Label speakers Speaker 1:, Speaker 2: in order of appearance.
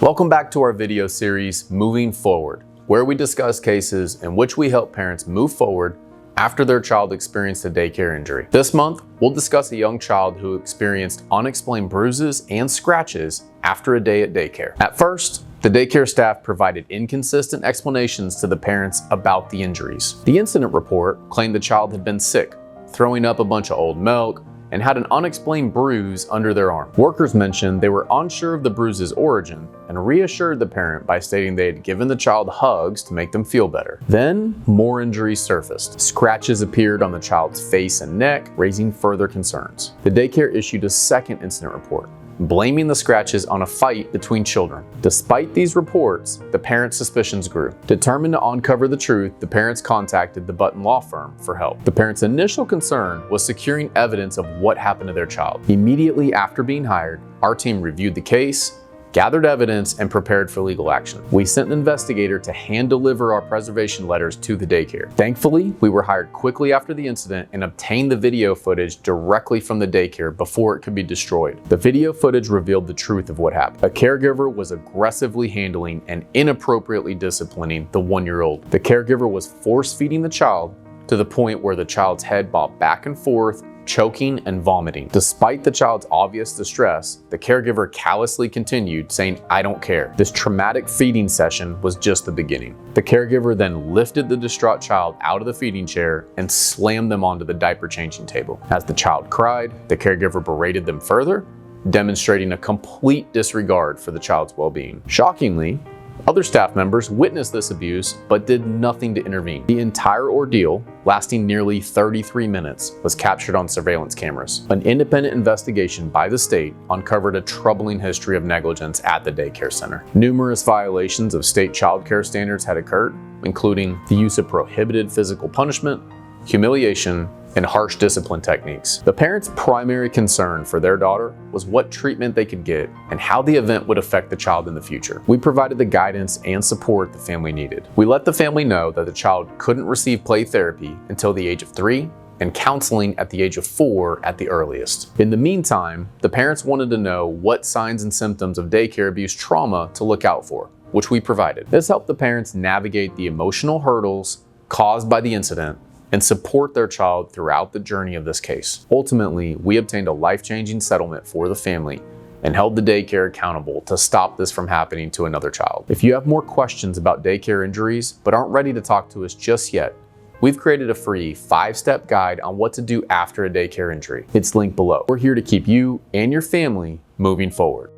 Speaker 1: Welcome back to our video series, Moving Forward, where we discuss cases in which we help parents move forward after their child experienced a daycare injury. This month, we'll discuss a young child who experienced unexplained bruises and scratches after a day at daycare. At first, the daycare staff provided inconsistent explanations to the parents about the injuries. The incident report claimed the child had been sick, throwing up a bunch of old milk, and had an unexplained bruise under their arm. Workers mentioned they were unsure of the bruise's origin and reassured the parent by stating they had given the child hugs to make them feel better. Then, more injuries surfaced. Scratches appeared on the child's face and neck, raising further concerns. The daycare issued a second incident report, blaming the scratches on a fight between children. Despite these reports, the parents' suspicions grew. Determined to uncover the truth, the parents contacted the Button Law Firm for help. The parents' initial concern was securing evidence of what happened to their child. Immediately after being hired, our team reviewed the case, gathered evidence, and prepared for legal action. We sent an investigator to hand deliver our preservation letters to the daycare. Thankfully, we were hired quickly after the incident and obtained the video footage directly from the daycare before it could be destroyed. The video footage revealed the truth of what happened. A caregiver was aggressively handling and inappropriately disciplining the 1-year-old. The caregiver was force-feeding the child to the point where the child's head bobbed back and forth, choking and vomiting. Despite the child's obvious distress, the caregiver callously continued, saying, "I don't care." This traumatic feeding session was just the beginning. The caregiver then lifted the distraught child out of the feeding chair and slammed them onto the diaper changing table. As the child cried, the caregiver berated them further, demonstrating a complete disregard for the child's well-being. Shockingly, other staff members witnessed this abuse but did nothing to intervene. The entire ordeal, lasting nearly 33 minutes, was captured on surveillance cameras. An independent investigation by the state uncovered a troubling history of negligence at the daycare center. Numerous violations of state child care standards had occurred, including the use of prohibited physical punishment, humiliation, and harsh discipline techniques. The parents' primary concern for their daughter was what treatment they could get and how the event would affect the child in the future. We provided the guidance and support the family needed. We let the family know that the child couldn't receive play therapy until the age of 3 and counseling at the age of 4 at the earliest. In the meantime, the parents wanted to know what signs and symptoms of daycare abuse trauma to look out for, which we provided. This helped the parents navigate the emotional hurdles caused by the incident and support their child throughout the journey of this case. Ultimately, we obtained a life-changing settlement for the family and held the daycare accountable to stop this from happening to another child. If you have more questions about daycare injuries but aren't ready to talk to us just yet, we've created a free 5-step guide on what to do after a daycare injury. It's linked below. We're here to keep you and your family moving forward.